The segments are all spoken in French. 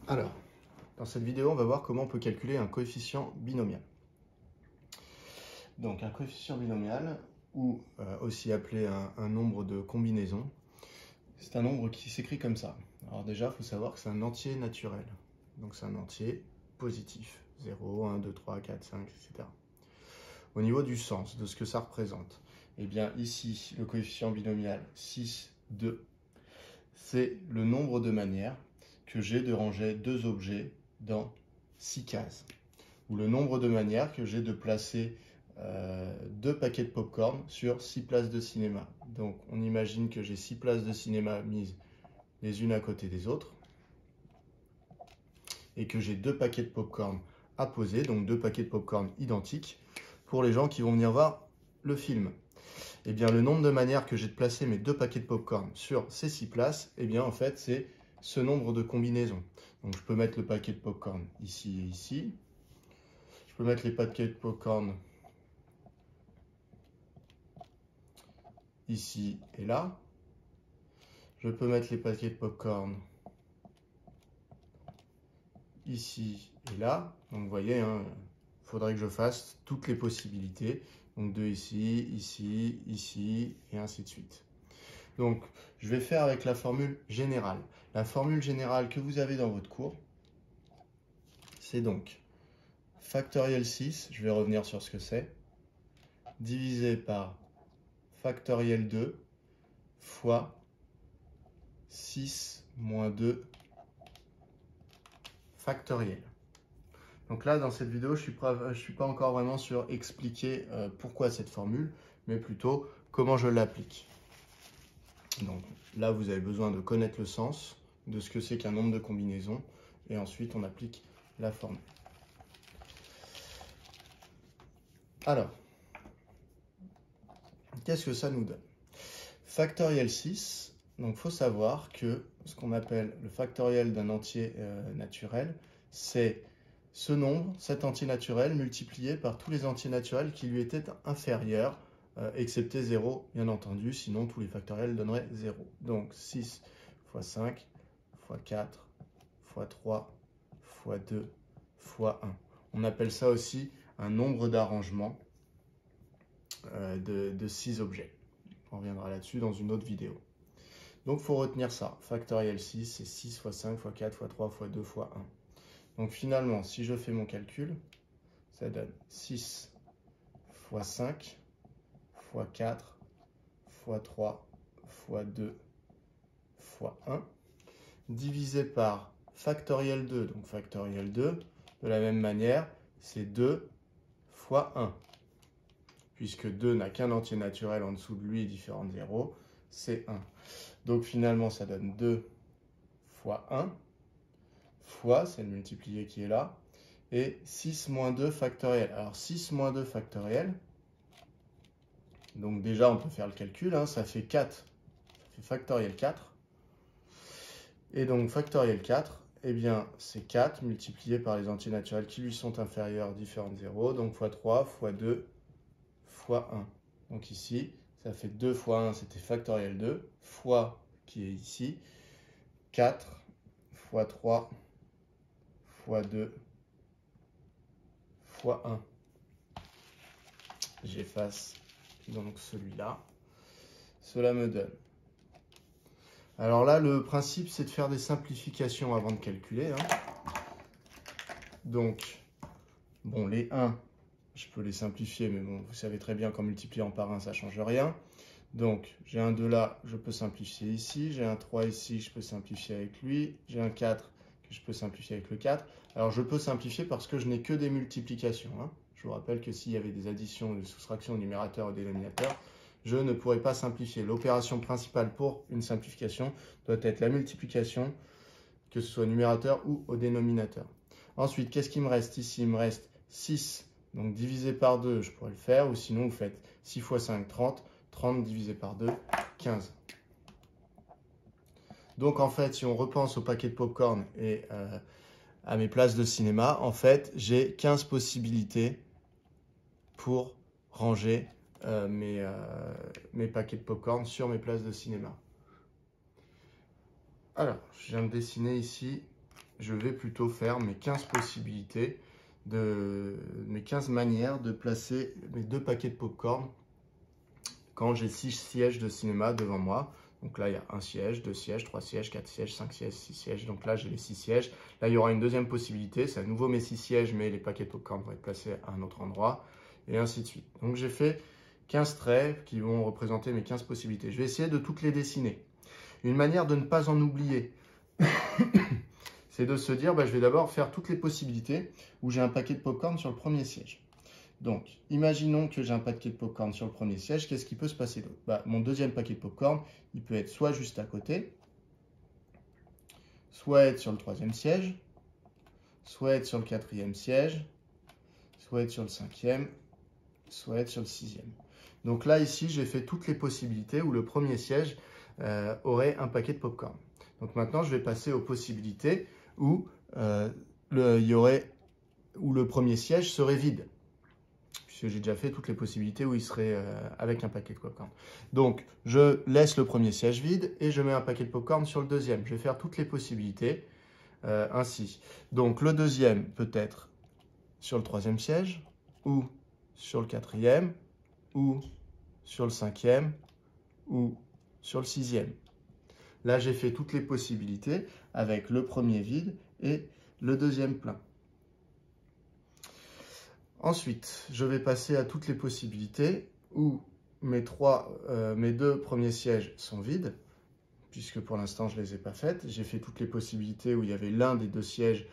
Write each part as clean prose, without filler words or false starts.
Alors, dans cette vidéo, on va voir comment on peut calculer un coefficient binomial. Donc, un coefficient binomial, ou aussi appelé un nombre de combinaison, c'est un nombre qui s'écrit comme ça. Alors déjà, il faut savoir que c'est un entier naturel. Donc, c'est un entier positif. 0, 1, 2, 3, 4, 5, etc. Au niveau du sens, de ce que ça représente, eh bien ici, le coefficient binomial 6, 2, c'est le nombre de manières que j'ai de ranger deux objets dans 6 cases. Ou le nombre de manières que j'ai de placer deux paquets de pop-corn sur 6 places de cinéma. Donc on imagine que j'ai 6 places de cinéma mises les unes à côté des autres et que j'ai deux paquets de pop-corn à poser, donc deux paquets de pop-corn identiques pour les gens qui vont venir voir le film. Eh bien, le nombre de manières que j'ai de placer mes deux paquets de pop-corn sur ces 6 places, eh bien, en fait, c'est ce nombre de combinaisons. Donc, je peux mettre le paquet de pop-corn ici et ici. Je peux mettre les paquets de pop-corn ici et là. Je peux mettre les paquets de pop-corn ici et là. Donc, vous voyez, il faudrait que je fasse toutes les possibilités. Donc, deux ici, ici, ici, et ainsi de suite. Donc, je vais faire avec la formule générale. La formule générale que vous avez dans votre cours, c'est donc factoriel 6, je vais revenir sur ce que c'est, divisé par factoriel 2 fois 6 moins 2 factoriel. Donc là, dans cette vidéo, je ne suis pas encore vraiment sur expliquer pourquoi cette formule, mais plutôt comment je l'applique. Donc là, vous avez besoin de connaître le sens de ce que c'est qu'un nombre de combinaisons, et ensuite on applique la formule. Alors, qu'est-ce que ça nous donne? Factoriel 6, donc il faut savoir que ce qu'on appelle le factoriel d'un entier naturel, c'est ce nombre, cet entier naturel, multiplié par tous les entiers naturels qui lui étaient inférieurs, excepté 0, bien entendu, sinon tous les factoriels donneraient 0. Donc 6 fois 5 fois 4 fois 3 fois 2 fois 1. On appelle ça aussi un nombre d'arrangement de 6 objets. On reviendra là-dessus dans une autre vidéo. Donc, il faut retenir ça. Factoriel 6, c'est 6 fois 5 fois 4 fois 3 fois 2 fois 1. Donc, finalement, si je fais mon calcul, ça donne 6 fois 5 fois 4 fois 3 fois 2 fois 1, divisé par factoriel 2. Donc, factoriel 2, de la même manière, c'est 2 fois 1. Puisque 2 n'a qu'un entier naturel en dessous de lui différent de 0, c'est 1. Donc finalement, ça donne 2 fois 1, fois, c'est le multiplié qui est là, et 6 moins 2 factoriel. Alors 6 moins 2 factoriel, donc déjà on peut faire le calcul, ça fait 4, ça fait factoriel 4. Et donc factoriel 4, eh bien c'est 4 multiplié par les entiers naturels qui lui sont inférieurs différents de 0, donc fois 3, fois 2, fois 1. Donc ici, ça fait 2 fois 1, c'était factoriel 2, fois, qui est ici, 4 fois 3 fois 2 fois 1. J'efface donc celui-là. Cela me donne. Alors là, le principe, c'est de faire des simplifications avant de calculer. Donc, bon, les 1, je peux les simplifier, mais bon, vous savez très bien qu'en multipliant par 1, ça ne change rien. Donc, j'ai un 2 là, je peux simplifier ici. J'ai un 3 ici, je peux simplifier avec lui. J'ai un 4 que je peux simplifier avec le 4. Alors, je peux simplifier parce que je n'ai que des multiplications. Je vous rappelle que s'il y avait des additions ou des soustractions au numérateur et au dénominateur, je ne pourrais pas simplifier. L'opération principale pour une simplification doit être la multiplication, que ce soit au numérateur ou au dénominateur. Ensuite, qu'est-ce qu'il me reste ici? Il me reste 6, donc divisé par 2, je pourrais le faire, ou sinon vous faites 6 fois 5, 30. 30 divisé par 2, 15. Donc en fait, si on repense au paquet de pop-corn et à mes places de cinéma, en fait, j'ai 15 possibilités pour ranger mes paquets de pop-corn sur mes places de cinéma. Alors, je viens de dessiner ici je vais plutôt faire mes 15 possibilités, mes 15 manières de placer mes 2 paquets de popcorn quand j'ai 6 sièges de cinéma devant moi. Donc là, il y a 1 siège, 2 sièges, 3 sièges, 4 sièges, 5 sièges, 6 sièges. Donc là, j'ai les 6 sièges. Là, il y aura une deuxième possibilité. C'est à nouveau mes 6 sièges, mais les paquets de popcorn vont être placés à un autre endroit. Et ainsi de suite. Donc j'ai fait 15 traits qui vont représenter mes 15 possibilités. Je vais essayer de toutes les dessiner. Une manière de ne pas en oublier, c'est de se dire, je vais d'abord faire toutes les possibilités où j'ai un paquet de popcorn sur le premier siège. Donc, imaginons que j'ai un paquet de popcorn sur le premier siège. Qu'est-ce qui peut se passer d'autre? Mon deuxième paquet de popcorn, il peut être soit juste à côté, soit être sur le troisième siège, soit être sur le quatrième siège, soit être sur le cinquième, soit être sur le sixième. Donc là, ici, j'ai fait toutes les possibilités où le premier siège aurait un paquet de popcorn. Donc maintenant, je vais passer aux possibilités où, où le premier siège serait vide. Puisque j'ai déjà fait toutes les possibilités où il serait avec un paquet de popcorn. Donc, je laisse le premier siège vide et je mets un paquet de popcorn sur le deuxième. Je vais faire toutes les possibilités ainsi. Donc, le deuxième peut être sur le troisième siège, ou sur le quatrième, ou sur le cinquième, ou sur le sixième. Là, j'ai fait toutes les possibilités avec le premier vide et le deuxième plein. Ensuite, je vais passer à toutes les possibilités où mes 2 premiers sièges sont vides, puisque pour l'instant, je ne les ai pas faites. J'ai fait toutes les possibilités où il y avait l'un des 2 sièges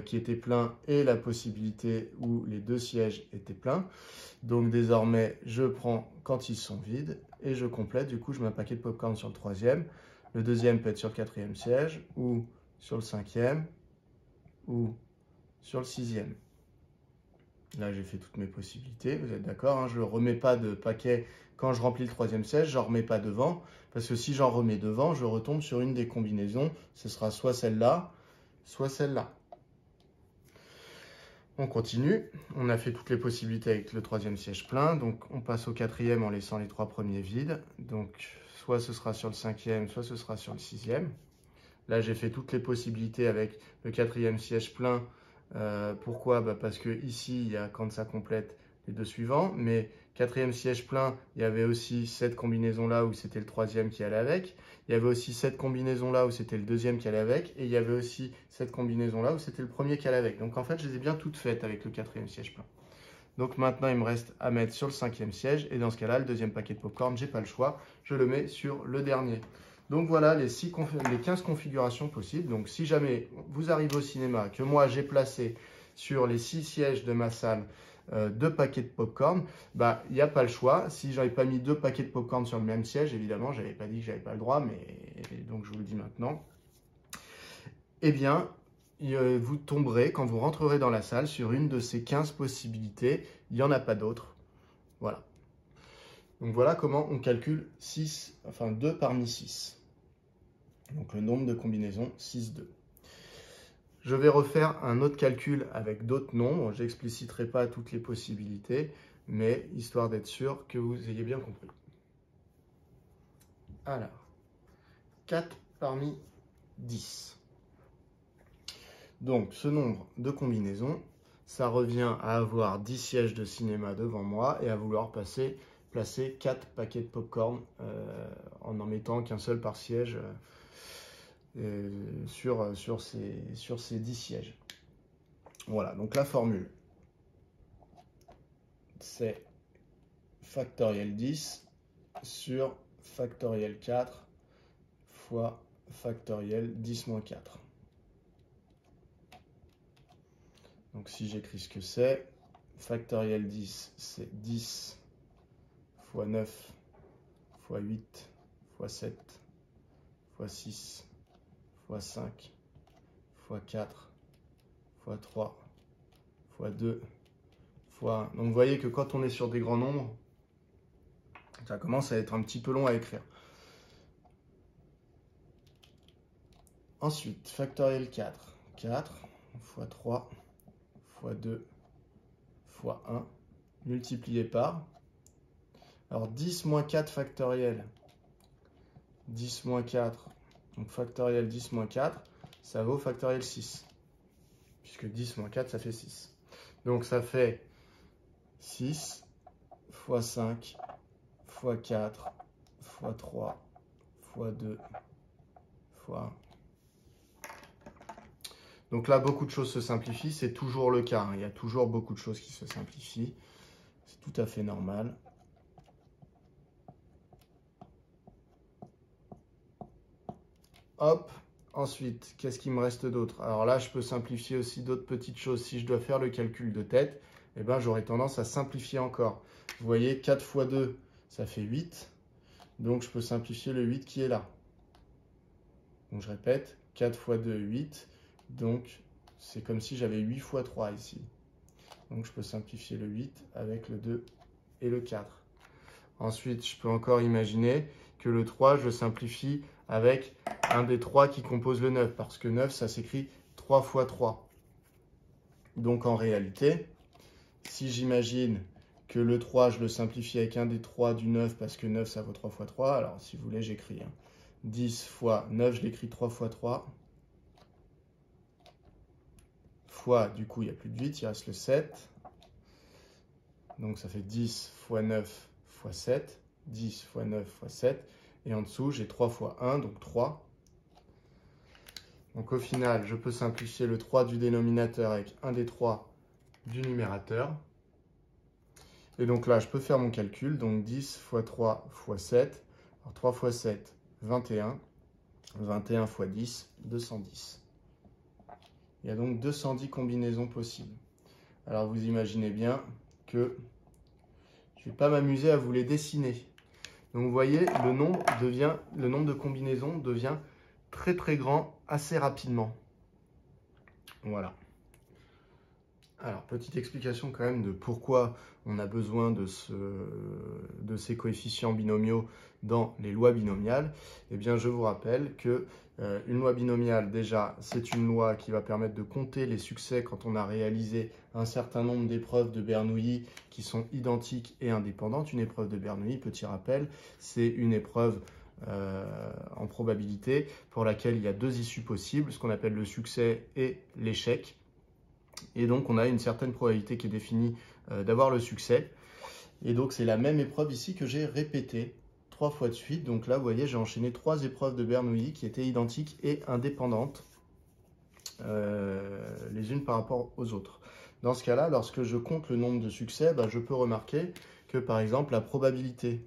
qui était plein et la possibilité où les 2 sièges étaient pleins. Donc désormais, je prends quand ils sont vides et je complète. Du coup, je mets un paquet de popcorn sur le troisième. Le deuxième peut être sur le quatrième siège ou sur le cinquième ou sur le sixième. Là, j'ai fait toutes mes possibilités, vous êtes d'accord, hein, je ne remets pas de paquet quand je remplis le troisième siège, je n'en remets pas devant, parce que si j'en remets devant, je retombe sur une des combinaisons, ce sera soit celle-là, soit celle-là. On continue, on a fait toutes les possibilités avec le troisième siège plein, donc on passe au quatrième en laissant les 3 premiers vides, donc soit ce sera sur le cinquième, soit ce sera sur le sixième. Là, j'ai fait toutes les possibilités avec le quatrième siège plein. Pourquoi? Parce que ici, il y a quand ça complète les 2 suivants, mais quatrième siège plein, il y avait aussi cette combinaison-là où c'était le troisième qui allait avec. Il y avait aussi cette combinaison-là où c'était le deuxième qui allait avec. Et il y avait aussi cette combinaison-là où c'était le premier qui allait avec. Donc en fait, je les ai bien toutes faites avec le quatrième siège plein. Donc maintenant, il me reste à mettre sur le cinquième siège. Et dans ce cas-là, le deuxième paquet de popcorn, j'ai pas le choix. Je le mets sur le dernier. Donc voilà les 15 configurations possibles. Donc si jamais vous arrivez au cinéma, que moi j'ai placé sur les 6 sièges de ma salle 2 paquets de popcorn, il n'y a pas le choix. Si j'avais pas mis 2 paquets de popcorn sur le même siège, évidemment, je n'avais pas dit que j'avais pas le droit, mais donc je vous le dis maintenant. Eh bien, vous tomberez, quand vous rentrerez dans la salle, sur une de ces 15 possibilités. Il n'y en a pas d'autres. Voilà. Donc voilà comment on calcule 2 parmi 6. Donc le nombre de combinaisons, 6, 2. Je vais refaire un autre calcul avec d'autres nombres. Je n'expliciterai pas toutes les possibilités, mais histoire d'être sûr que vous ayez bien compris. Alors, 4 parmi 10. Donc ce nombre de combinaisons, ça revient à avoir 10 sièges de cinéma devant moi et à vouloir placer 4 paquets de popcorn en mettant qu'un seul par siège sur ces 10 sièges. Voilà, donc la formule, c'est factoriel 10 sur factoriel 4 fois factoriel 10 moins 4. Donc si j'écris ce que c'est, factoriel 10, c'est 10 fois 9 fois 8 fois 7 fois 6 fois 5 fois 4 fois 3 fois 2 fois 1. Donc vous voyez que quand on est sur des grands nombres, ça commence à être un petit peu long à écrire. Ensuite, factoriel 4. 4 fois 3 fois 2 fois 1 multiplié par. Alors 10 moins 4 factoriel. 10 moins 4, donc factoriel 10 moins 4, ça vaut factoriel 6. Puisque 10 moins 4, ça fait 6. Donc ça fait 6 fois 5 fois 4 fois 3 fois 2 fois 1. Donc là, beaucoup de choses se simplifient. C'est toujours le cas, hein. Il y a toujours beaucoup de choses qui se simplifient. C'est tout à fait normal. Hop. Ensuite, qu'est-ce qu'il me reste d'autre? Alors là, je peux simplifier aussi d'autres petites choses. Si je dois faire le calcul de tête, eh ben, j'aurais tendance à simplifier encore. Vous voyez, 4 fois 2, ça fait 8. Donc, je peux simplifier le 8 qui est là. Donc, je répète, 4 fois 2, 8. Donc, c'est comme si j'avais 8 fois 3 ici. Donc, je peux simplifier le 8 avec le 2 et le 4. Ensuite, je peux encore imaginer que le 3, je simplifie avec un des 3 qui compose le 9, parce que 9, ça s'écrit 3 fois 3. Donc, en réalité, si j'imagine que le 3, je le simplifie avec un des 3 du 9, parce que 9, ça vaut 3 fois 3. Alors, si vous voulez, j'écris 10 fois 9, je l'écris 3 fois 3. Fois, du coup, il n'y a plus de 8, il reste le 7. Donc, ça fait 10 fois 9 fois 7. 10 fois 9 fois 7. Et en dessous, j'ai 3 fois 1, donc 3. Donc, au final, je peux simplifier le 3 du dénominateur avec un des 3 du numérateur. Et donc là, je peux faire mon calcul. Donc, 10 fois 3 fois 7. Alors, 3 fois 7, 21. 21 fois 10, 210. Il y a donc 210 combinaisons possibles. Alors, vous imaginez bien que je ne vais pas m'amuser à vous les dessiner. Donc, vous voyez, le nombre de combinaisons devient très très grand assez rapidement. Voilà. Alors, petite explication quand même de pourquoi on a besoin de ces coefficients binomiaux dans les lois binomiales. Eh bien, je vous rappelle que une loi binomiale, déjà, c'est une loi qui va permettre de compter les succès quand on a réalisé un certain nombre d'épreuves de Bernoulli qui sont identiques et indépendantes. Une épreuve de Bernoulli, petit rappel, c'est une épreuve en probabilité pour laquelle il y a deux issues possibles, ce qu'on appelle le succès et l'échec. Et donc, on a une certaine probabilité qui est définie d'avoir le succès. Et donc, c'est la même épreuve ici que j'ai répétée 3 fois de suite. Donc là, vous voyez, j'ai enchaîné 3 épreuves de Bernoulli qui étaient identiques et indépendantes les unes par rapport aux autres. Dans ce cas-là, lorsque je compte le nombre de succès, je peux remarquer que, par exemple, la probabilité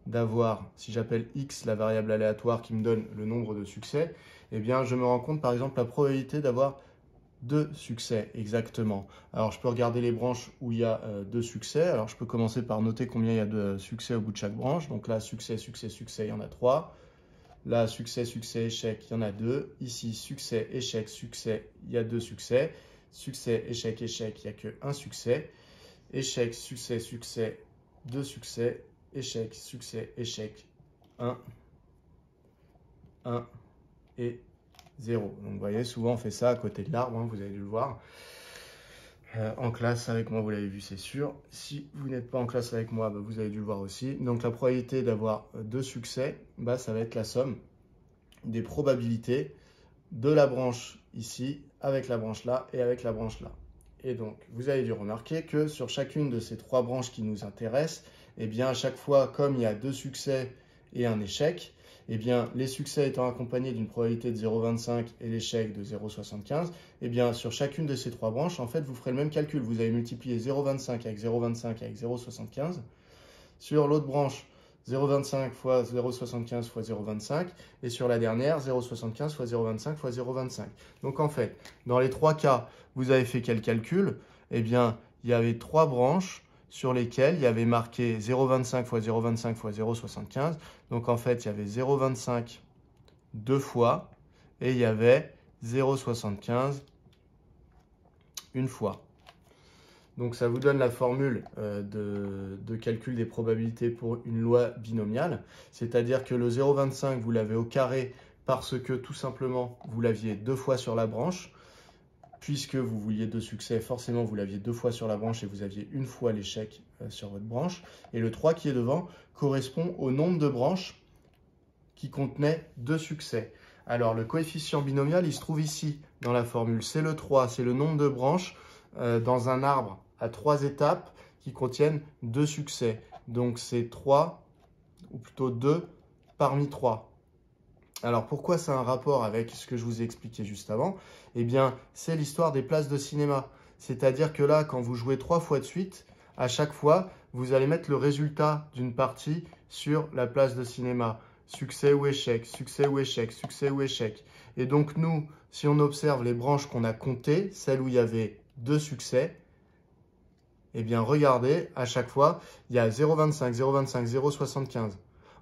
d'avoir, si j'appelle x la variable aléatoire qui me donne le nombre de succès, eh bien, je me rends compte, par exemple, la probabilité d'avoir 2 succès exactement. Alors, je peux regarder les branches où il y a 2 succès. Alors, je peux commencer par noter combien il y a de succès au bout de chaque branche. Donc là, succès, succès, succès, il y en a 3. Là, succès, succès, échec, il y en a 2. Ici, succès, échec, succès, il y a 2 succès. Succès, échec, échec, il n'y a que 1 succès. Échec, succès, succès, 2 succès. Échec, succès, échec, 1, 1 et 0. Donc, vous voyez, souvent, on fait ça à côté de l'arbre, hein, vous avez dû le voir. En classe avec moi, vous l'avez vu, c'est sûr. Si vous n'êtes pas en classe avec moi, vous avez dû le voir aussi. Donc, la probabilité d'avoir 2 succès, ça va être la somme des probabilités de la branche ici, avec la branche là et avec la branche là. Et donc, vous avez dû remarquer que sur chacune de ces 3 branches qui nous intéressent, eh bien, à chaque fois, comme il y a 2 succès et un échec, eh bien, les succès étant accompagnés d'une probabilité de 0,25 et l'échec de 0,75, eh bien, sur chacune de ces 3 branches, en fait, vous ferez le même calcul. Vous allez multiplier 0,25 avec 0,25 avec 0,75. Sur l'autre branche, 0,25 fois 0,75 fois 0,25. Et sur la dernière, 0,75 fois 0,25 fois 0,25. Donc, en fait, dans les 3 cas, vous avez fait quel calcul? Eh bien, il y avait 3 branches sur lesquelles il y avait marqué 0,25 fois 0,25 fois 0,75. Donc, en fait, il y avait 0,25 deux fois et il y avait 0,75 une fois. Donc, ça vous donne la formule de calcul des probabilités pour une loi binomiale. C'est-à-dire que le 0,25, vous l'avez au carré parce que, tout simplement, vous l'aviez 2 fois sur la branche. Puisque vous vouliez 2 succès, forcément, vous l'aviez 2 fois sur la branche et vous aviez une fois l'échec sur votre branche. Et le 3 qui est devant correspond au nombre de branches qui contenaient 2 succès. Alors, le coefficient binomial, il se trouve ici, dans la formule. C'est le 3, c'est le nombre de branches dans un arbre à 3 étapes qui contiennent 2 succès. Donc, c'est 3, ou plutôt 2 parmi 3. Alors, pourquoi ça a un rapport avec ce que je vous ai expliqué juste avant? Eh bien, c'est l'histoire des places de cinéma. C'est-à-dire que là, quand vous jouez 3 fois de suite, à chaque fois, vous allez mettre le résultat d'une partie sur la place de cinéma. Succès ou échec, succès ou échec, succès ou échec. Et donc nous, si on observe les branches qu'on a comptées, celles où il y avait 2 succès, eh bien regardez, à chaque fois, il y a 0,25, 0,25, 0,75.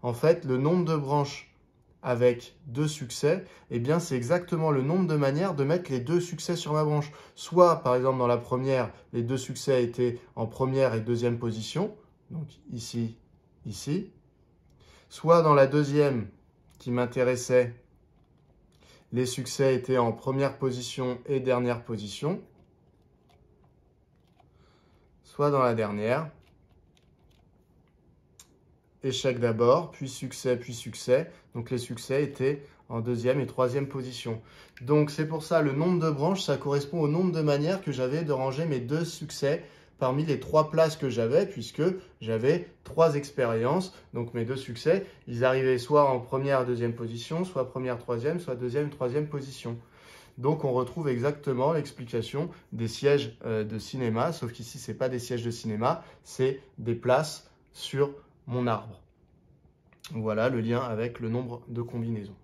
En fait, le nombre de branches avec 2 succès, eh bien c'est exactement le nombre de manières de mettre les 2 succès sur ma branche. Soit, par exemple, dans la première, les 2 succès étaient en première et deuxième position, donc ici, ici. Soit dans la deuxième qui m'intéressait, les succès étaient en première position et dernière position. Soit dans la dernière, échec d'abord, puis succès, puis succès. Donc les succès étaient en deuxième et troisième position. Donc c'est pour ça, le nombre de branches, ça correspond au nombre de manières que j'avais de ranger mes 2 succès parmi les 3 places que j'avais, puisque j'avais 3 expériences. Donc mes 2 succès, ils arrivaient soit en première et deuxième position, soit première, troisième, soit deuxième et troisième position. Donc on retrouve exactement l'explication des sièges de cinéma, sauf qu'ici, ce n'est pas des sièges de cinéma, c'est des places sur mon arbre. Voilà le lien avec le nombre de combinaisons.